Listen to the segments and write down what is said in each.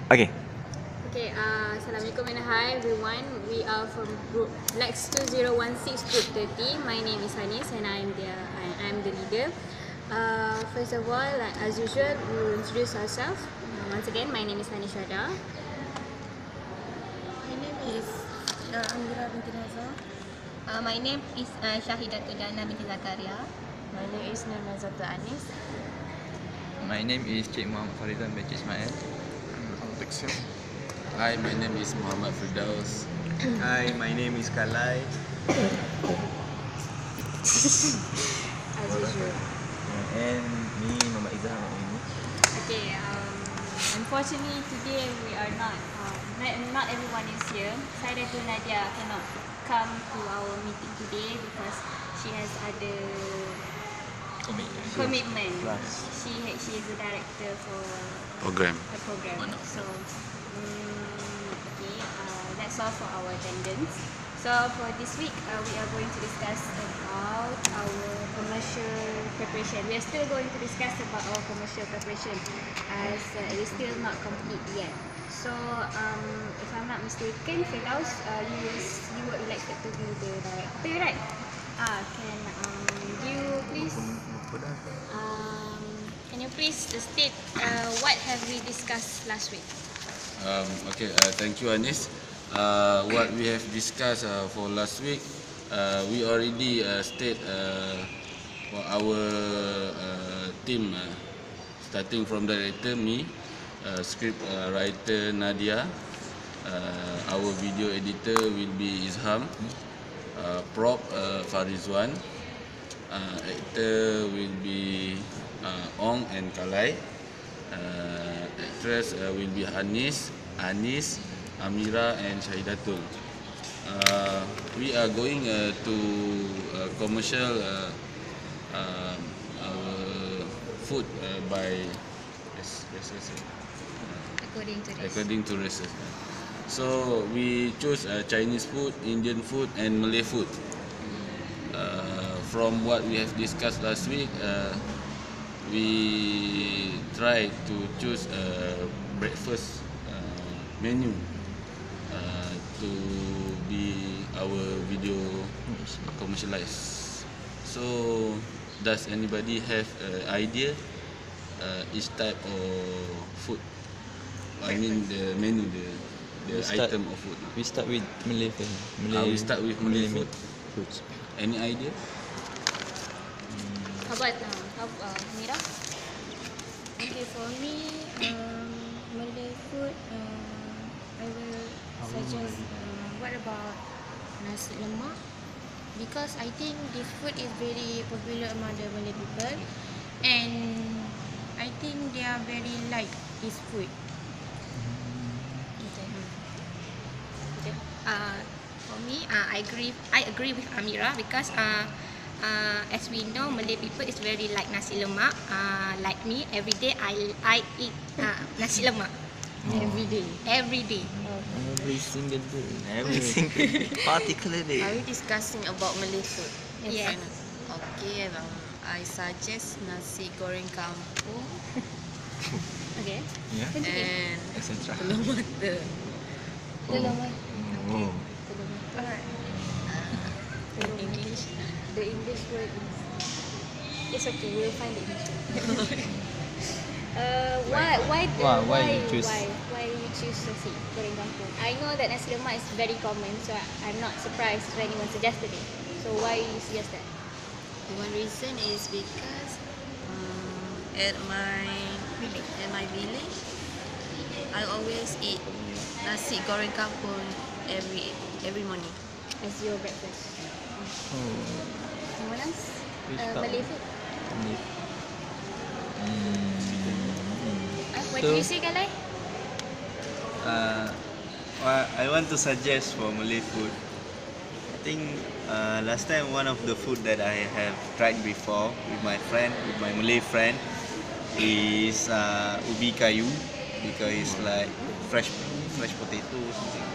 Okay. Okay, Assalamualaikum and hi everyone. We are from group Lex 2016 group 30. My name is Hanis and I'm the leader. First of all, like, as usual, we will introduce ourselves. Once again, my name is Hanis Shada. My name is Amira binti Nazar. My name is Syahidatul Jana binti Zakaria. My name is Nurnazatul Anis. My name is Cik Muhammad Faridan bin Ismail. Hi, my name is Muhammad Firdaus. Hi, my name is Kalai. As usual. And me, Muhammad Izzah. Okay, unfortunately today we are not everyone is here. Saidatul Nadia cannot come to our meeting today because she has other commitment. She is the director for Program. a program. So okay, that's all for our attendance. So for this week, we are going to discuss about our commercial preparation. We are still going to discuss about our commercial preparation as it is still not complete yet. So if I'm not mistaken, Firdaus, you were elected to be the director, right? Can you please state what have we discussed last week? Okay, thank you, Anis. What we have discussed for last week, we already state for our team, starting from director, me, script writer Nadia, our video editor will be Izham, prop Farizwan, actor will be Ong and Kalai, actress will be Anis, Amira and Syahidatul. We are going to commercial our food by according to races. So we choose Chinese food, Indian food and Malay food. From what we have discussed last week, we try to choose a breakfast menu to be our video commercialized. So does anybody have an idea each type of food? I mean the menu, the item of food. We start with Malay first. We start with Malay food. Foods. Any idea? How about Mira? Okay, for me, Malay food, I will suggest. What about nasi lemak? Because I think this food is very popular among the Malay people, and I think they are very like this food. For me, I agree with Amira because as we know, Malay people is very like nasi lemak. Like me, every day I eat nasi lemak. Every day. Every day. Every single day. Every single day, particular day. Are we discussing about Malay food? Yes. Okay, I suggest nasi goreng kampung Okay. Yeah. and Etc. telur mata. Oh. Alright. In English. The English word is it's okay. We'll find the English word. Why you choose? why you choose nasi goreng kampung? I know that nasi lemak is very common, so I'm not surprised when anyone suggested it. So why you suggest that? One reason is because at my village, I always eat nasi goreng kampung every morning. As your breakfast. Someone else? We start Malay with food. Malay. What did you say, Kalai? I want to suggest for Malay food. I think last time one of the food that I have tried before with my Malay friend, is ubi kayu, because it's like fresh potato or something.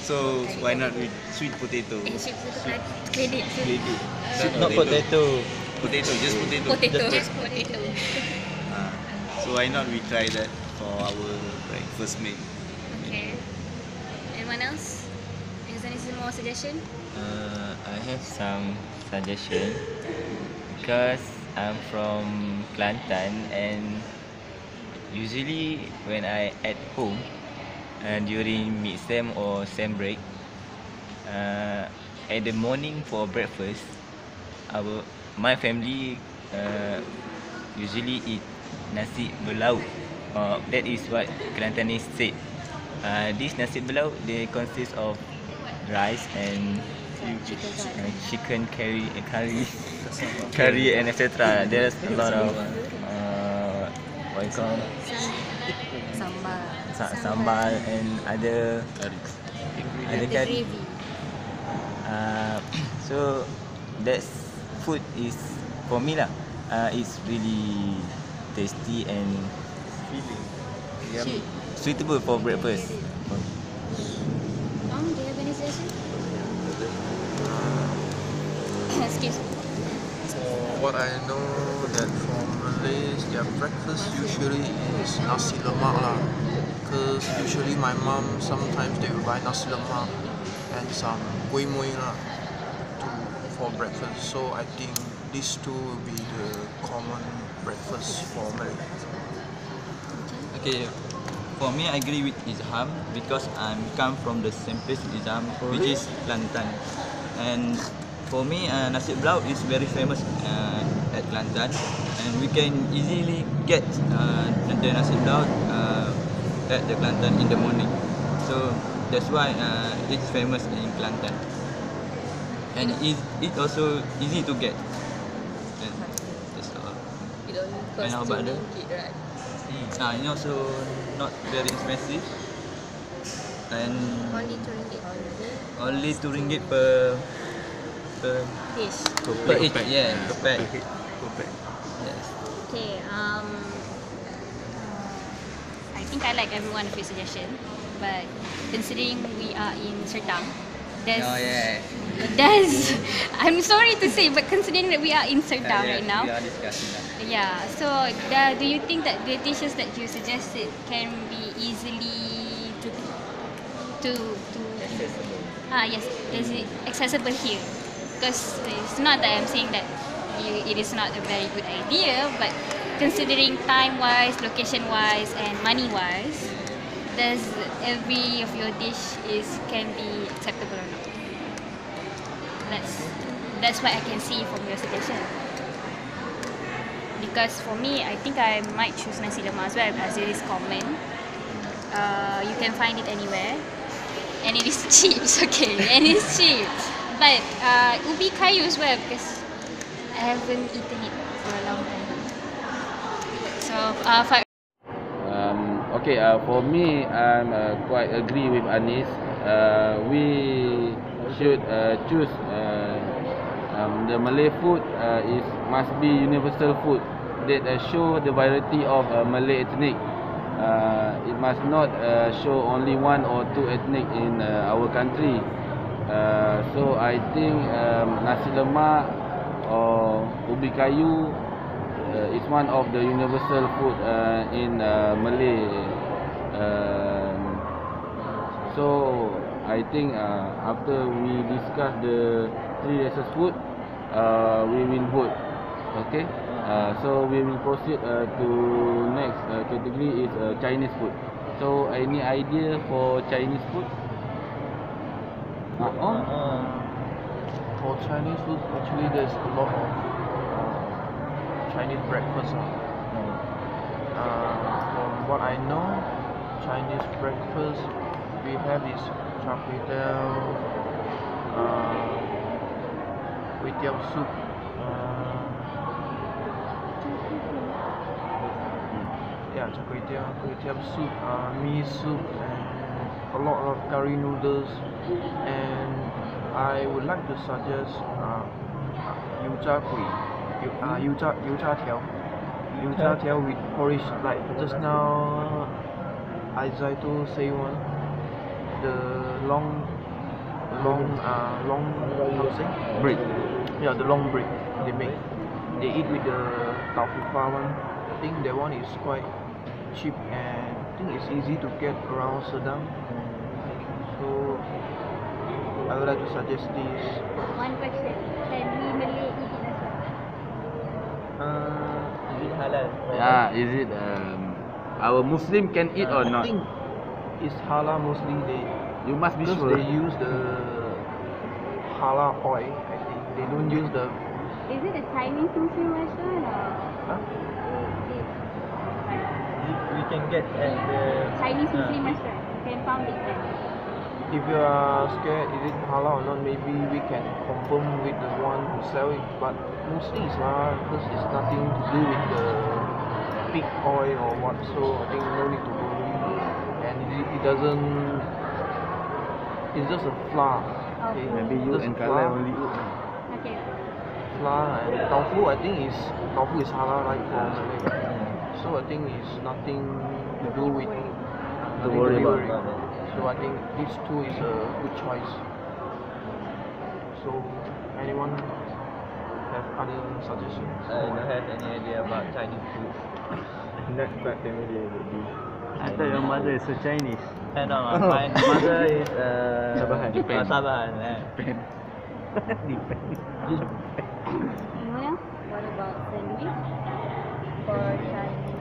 So why not with sweet potato? Sweet potato. Credit. Not potato. Potato, just potato. Potato. Just- Just potato. So So why not we try that for our breakfast meal? Okay. Anyone else? Is there any more suggestion? I have some suggestion because I'm from Kelantan and usually when I at home during mid sem or sem break, at the morning for breakfast, my family usually eat nasi berlauk. That is what Kelantanese said. This nasi berlauk they consist of rice and chicken curry and etc. There's a lot of what you call sambal and other curry. So that's food is for me lah. It's really tasty and suitable for breakfast. Do you have any suggestion? Excuse me. What I know that for Malays, their breakfast usually is nasi lemak lah. Cause usually my mom sometimes they will buy nasi lemak and some kuih muih lah for breakfast. So I think these two will be the common breakfast for Malay. Okay, for me I agree with Izham because I'm come from the same place with Izham, which is Kelantan. And for me, nasi berlauk is very famous at Kelantan, and we can easily get the nasi berlauk at the Kelantan in the morning. So that's why it's famous in Kelantan, and it also easy to get. And that's all. It only And how costs about the- RM2, right? It also not very expensive, and Only RM2 only RM2 per dish. per each, yeah, per pack. Yes. Okay. I think I like every one of your suggestion, but considering we are in Sertang, there's I'm sorry to say, but considering that we are in Sertang right now, We are discussing that. yeah. So do you think that the dishes that you suggested can be easily to yes, is it accessible here? Because it's not that I'm saying that it is not a very good idea, but considering time-wise, location-wise, and money-wise, does every of your dish can be acceptable or not? That's what I can see from your suggestion. Because for me, I think I might choose nasi lemak as well, as it is common. You can find it anywhere, and it is cheap. Okay, and it's cheap. But ubi kayu as well, because I haven't eaten it for a long time. So For me, I'm quite agree with Anis. We should choose the Malay food must be universal food that show the variety of Malay ethnic. It must not show only one or two ethnic in our country. So I think nasi lemak or ubi kayu is one of the universal food in Malay. So I think after we discuss the three races food, we will vote. Okay. So we will proceed to next category is Chinese food. So any idea for Chinese food? For Chinese food, actually there's a lot of Chinese breakfast. From what I know, Chinese breakfast we have is char kway teow, kway teow soup, char kway teow soup, mee soup, and a lot of curry noodles. And I would like to suggest yu zha kueh, yu zha tiao with porridge. Like just now, Aizaito say one, the long how to say? Bread. Yeah, the long bread they make. They eat with the tau fu fa one. think that one is quite cheap and I think it's easy to get around Sedang. So I would like to suggest this. One question. Can we Malay eat it as well? Is it halal? Yeah, is it our Muslim can eat or I not? think it's halal mostly. You must be Because sure. they use the halal oil. I think they don't use the. Is it a Chinese Muslim restaurant or Huh? is it We can get at the Chinese Muslim restaurant? You can found it there. If you are scared, is it halal or not? Maybe we can confirm with the one who sell it. But mostly it's halal because it's nothing to do with the pig oil or what. So I think no need to worry. And it doesn't. It's just a flour. Okay. Maybe you Just and a Kala flour. only eat. Okay. Flour and tofu. I think tofu is halal right for Malay. So I think it's nothing to do with. To nothing worry be about. worried. So I think these two is a good choice. So anyone have other suggestions? I don't have any idea about Chinese food. Not quite familiar with this. I thought your mother is a Chinese. No, my mother is Sabahan. Sabahan. Anyone else? What about sandwich for Chinese?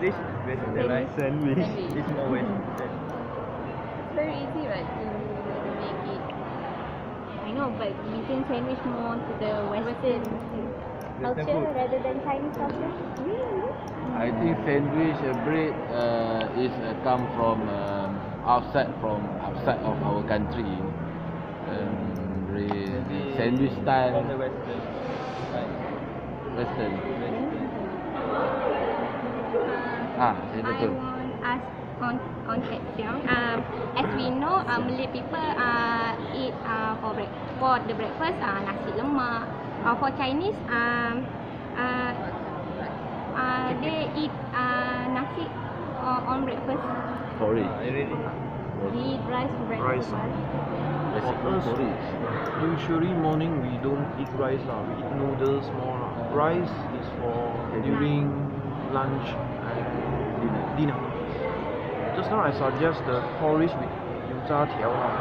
This is better like Sandwich. Sandwich. It's more Western. It's very easy, right, to make it. I know, but we can sandwich more to the Western culture food. rather than Chinese culture. Really? I think sandwich bread is come from outside of our country. Sandwich style From the Western. Western. I Ya betul. want ask on Kat Siang. As we know, Malay people eat for the breakfast nasi lemak. For Chinese, they eat nasi on breakfast. Porridge. Really? We eat rice for breakfast. Rice. as well. Basically us, porridge. Usually morning we don't eat rice lah. We eat noodles more lah. Rice is for during lunch and dinner. Just now I suggest the porridge with yuza tiao lah.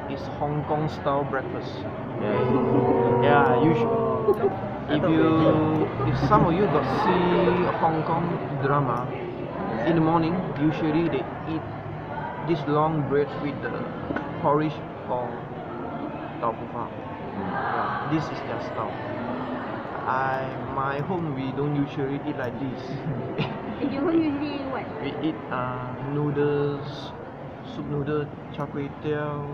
It's Hong Kong style breakfast. Yeah, if some of you got see Hong Kong drama, in the morning usually they eat this long bread with the porridge or tau fu fa. Yeah, this is their style. My home we don't usually eat like this. And you home usually eat what? We eat noodles, soup noodle, char kway teow,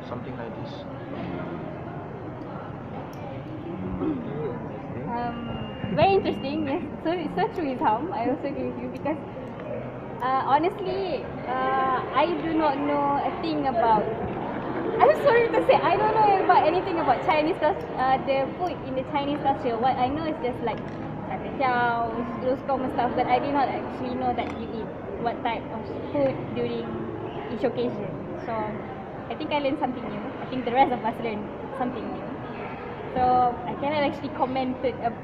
something like this. Very interesting. Yes, so true is Ham. I also agree with you because honestly, I do not know a thing about. I'm sorry to say, I don't know about anything about Chinese the food in the Chinese culture. What I know is just like char kway teow, those common stuff, but I did not actually know that you eat what type of food during each occasion. So I think I learned something new. I think the rest of us learned something new. So I cannot actually comment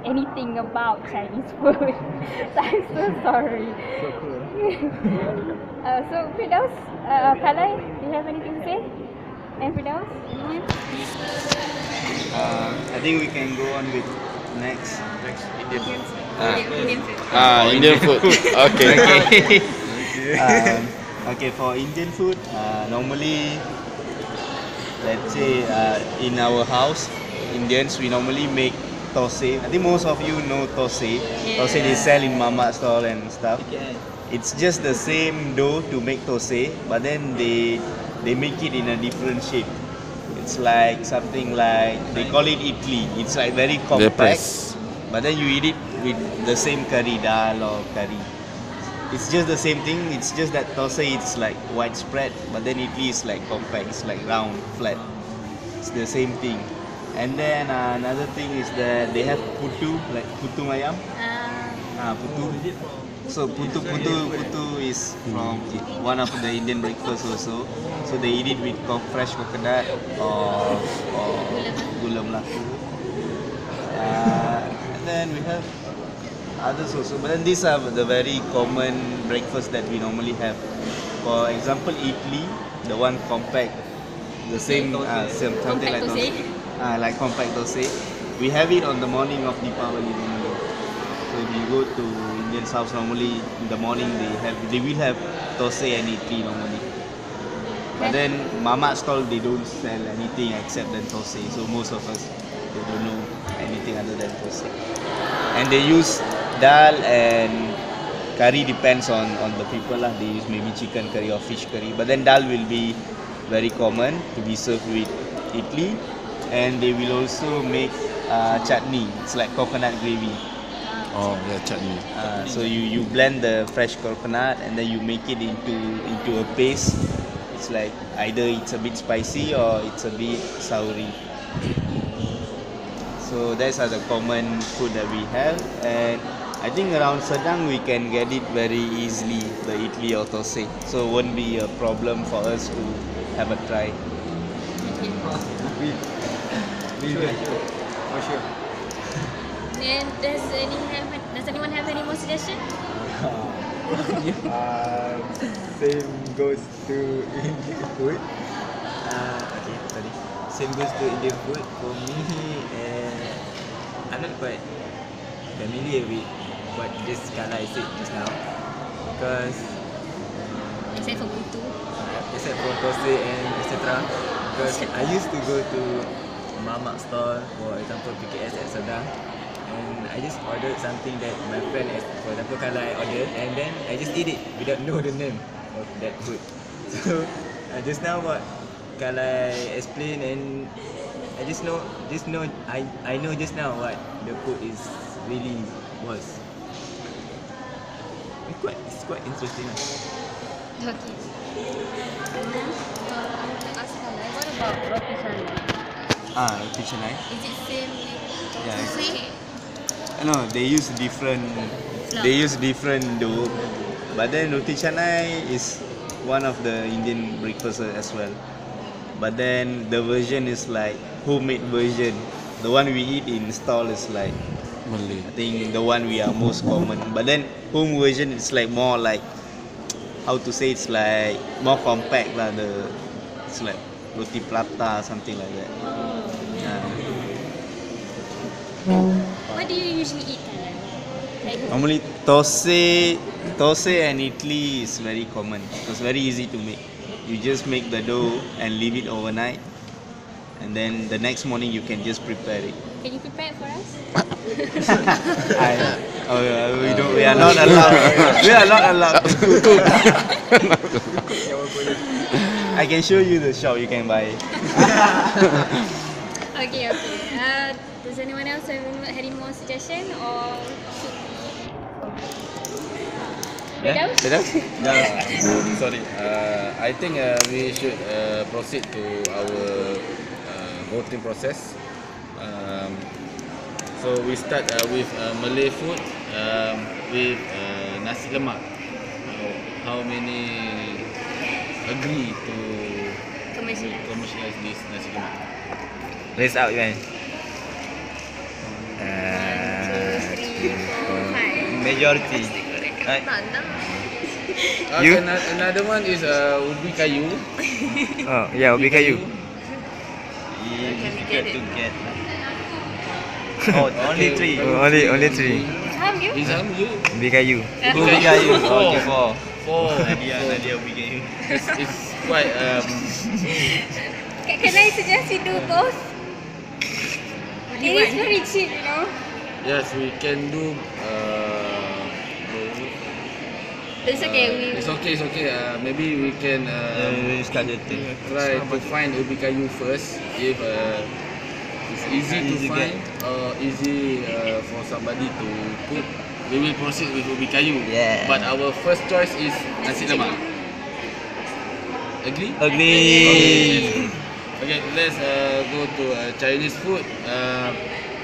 anything about Chinese food. So I'm so sorry. So cool. So Firdaus, Kalai, do you have anything to say? And Firdaus, anyone? I think we can go on with next Indian food. Okay. Okay, for Indian food, normally, let's say in our house, Indians, we normally make thosai. I think most of you know thosai. Thosai they sell in mama stall and stuff. It's just the same dough to make thosai, but then they make it in a different shape. It's like something like, they call it idli. It's like very compact, but then you eat it with the same curry, dal or curry. It's just the same thing. It's just that thosai it's like widespread, but then idli is like compact. It's like round, flat. It's the same thing. And then another thing is that they have putu, like putu mayam. Putu. So putu is from one of the Indian breakfast also. So they eat it with fresh coconut or gula melaka. And then we have others also, but then these are the very common breakfast that we normally have. For example, idli, the one compact, the same, something Compact like thosai. like compact thosai. We have it on the morning of Deepavali normally. So if you go to Indian's house normally in the morning they will have thosai and idli normally. But then Mama stall they don't sell anything except than thosai. So most of us they don't know anything other than thosai. And they use dal and curry, depends on the people lah. They use maybe chicken curry or fish curry. But then dal will be very common to be served with idli. And they will also make chutney. It's like coconut gravy. Oh, yeah, chutney. So you blend the fresh coconut and then you make it into a paste. It's like either it's a bit spicy or it's a bit soury. So that's are the common food that we have, and I think around Sedang we can get it very easily, the idli or thosai. So it won't be a problem for us to have a try. For sure. Then does anyone have any more suggestion? Same goes to Indian food. Okay, sorry. Same goes to Indian food. For me, I'm not quite familiar with what just Kala I said just now, because Except for putu. except for thosai and etc. Because I used to go to mamak stall, for example PKS at Sedang, and I just ordered something that my friend, for example Kala, I ordered, and then I just eat it without know the name of that food. So just now what Kala explained, and I I know just now what the food is really was. It's quite interesting. Okay. I want to ask Kala, what about roti canai? Roti canai. Is it same Yeah, with it's- thosai? No, they use different dough. But then roti canai is one of the Indian breakfasts as well. But then the version is like homemade version. The one we eat in stall is like Malay. I think the one we are most common. But then home version is like more like, how to say, it's like more compact lah. It's like roti prata, something like that. Yeah. What do you usually eat, Kala? Like Normally thosai and idli is very common. It's very easy to make. You just make the dough and leave it overnight, and then the next morning you can just prepare it. can you prepare it for us? We are not allowed. We are not allowed to cook. I can show you the shop. You can buy it. Okay. Does anyone else have any more suggestion or should we? Sorry. I think we should proceed to our voting process. So we start with Malay food with nasi lemak. How many agree to commercialize this nasi lemak? Raise out, man. 1, 2, 3, 4, 5. Majority. Right. You? Another one is ubi kayu. Oh, yeah, ubi kayu. Difficult to get. Oh, only three. Only three. Is you? Ubi kayu. Ubi kayu. Okay, four. Nadia ubi kayu. It's quite Can I suggest we do both? It is very cheap, you know. yes, we can do It's okay. it's okay. Maybe we can We start the thing. try to find ubi kayu first. If it's easy to Easy find or easy for somebody to cook, we will proceed with ubi kayu. Yeah. But our first choice is nasi lemak. Agree? Agree. Okay, let's go to Chinese food.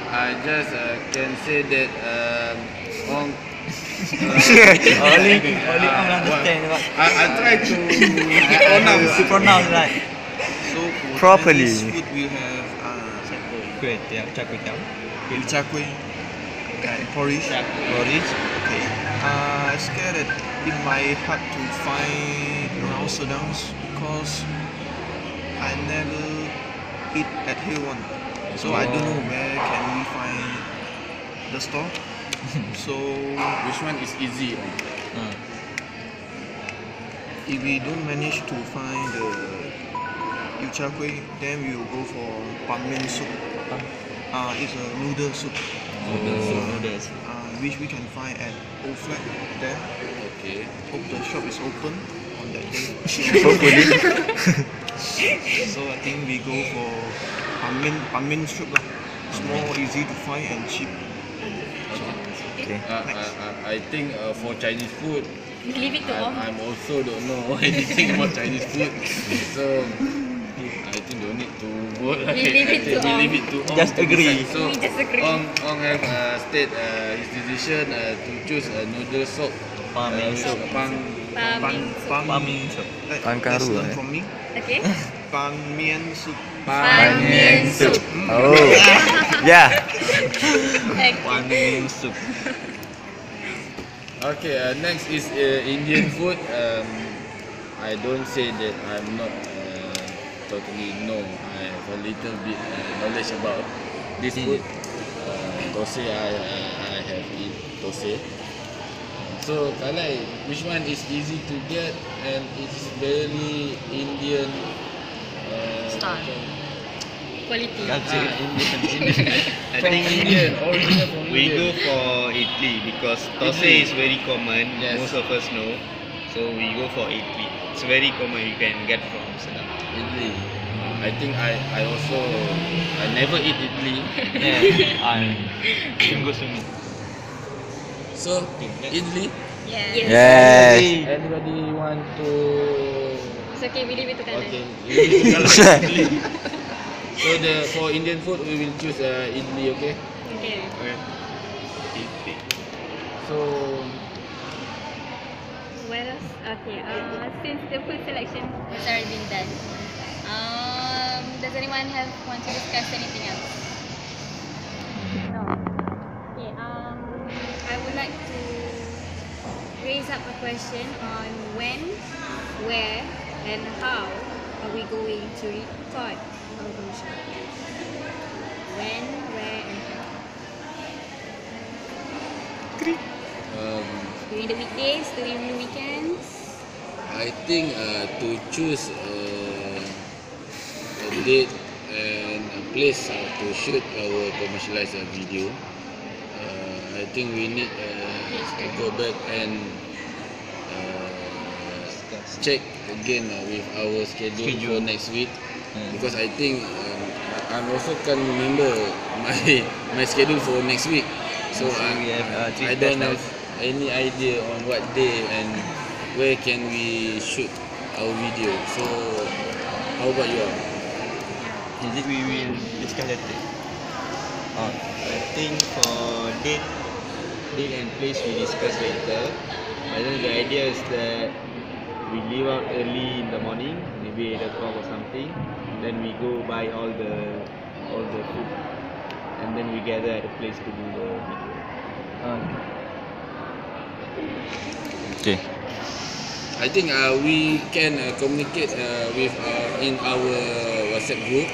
I just can say that Ong. Only understand what I try to to pronounce right. So for Properly. Chinese food we have Kway teow, char kway teow. char kway and porridge. Porridge. Okay. I scared that it might hard to find around Sedang because I never eat at here one, so I don't know where can we find the store. So Which one is easy? if we don't manage to find the char kway, then we will go for pan mian soup. It's a noodle soup. Noodles. Which we can find at Old Flat there. Okay. Hope the shop is open on that day. So I think we go for pan mian soup lah. It's more easy to find and cheap. Okay. I think for Chinese food, Leave it to Om. I'm also don't know anything about Chinese food, so I think don't need to vote. We leave it to We Om. leave it to Om Just to agree. decide. So We just agree. Om have state his decision to choose noodle soup. Pan mian soup. Pan Pan mian soup. Let's learn from me. Okay. Pan mian soup. Pan mian soup. Oh. Yeah. Okay. Pan mian soup. Okay, next is Indian food. I don't say that I'm not totally know. I have a little bit knowledge about this food. Thosai, I have eat thosai. So, Kalai, which one is easy to get and it's very Indian Style. Quality. Indian. I think Indian, original from we go Indian. for idli because thosai is very common. Yes. Most of us know. So we go for idli. It's very common. You can get from Sedap. Idli. I think I never eat idli. Yeah. Sungguh-sungguh. So idli. Yes. Yes. Anybody want to? It's okay, we leave it to Kanan. Okay. Idli. So for Indian food we will choose idli. Okay. Okay. Idli. So What else? Okay. Since the food selection has already been done, does anyone want to discuss anything else? No. Okay. I would like to raise up a question on when, where, and how are we going to record our commercial? When, where, and how? During the weekdays, during the weekends? I think to choose a date and a place to shoot our commercialized video, I think we need to go back and check again with our schedule for next week, because I think I also can't remember my schedule for next week, so we have I don't have any idea on what day and where can we shoot our video. So how about you all? Is it we will discuss later? I think for date and place we discuss later. I think the idea is that we leave out early in the morning, maybe 8 o'clock or something. Then we go buy all the food, and then we gather at a place to do the video. Okay. I think we can communicate with in our WhatsApp group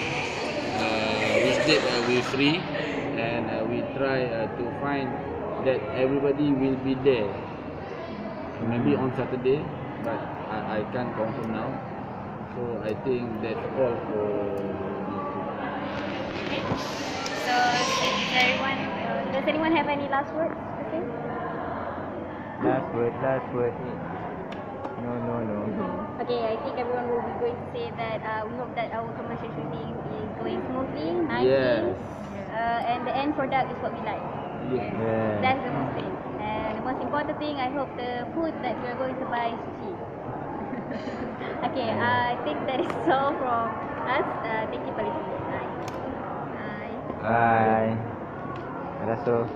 which date we free, and we try to find that everybody will be there. Maybe on Saturday, but I can't confirm now. So I think that's all for So, does anyone have any last words to say? Last word. No. Okay, I think everyone will be going to say that we hope that our commercial shooting is going smoothly, nicely, yes. and the end product is what we like. Yeah. That's the most thing. And the most important thing, I hope the food that we are going to buy is cheap. Okay, I think that is all from us. Thank you for listening. Bye. Bye. That's all.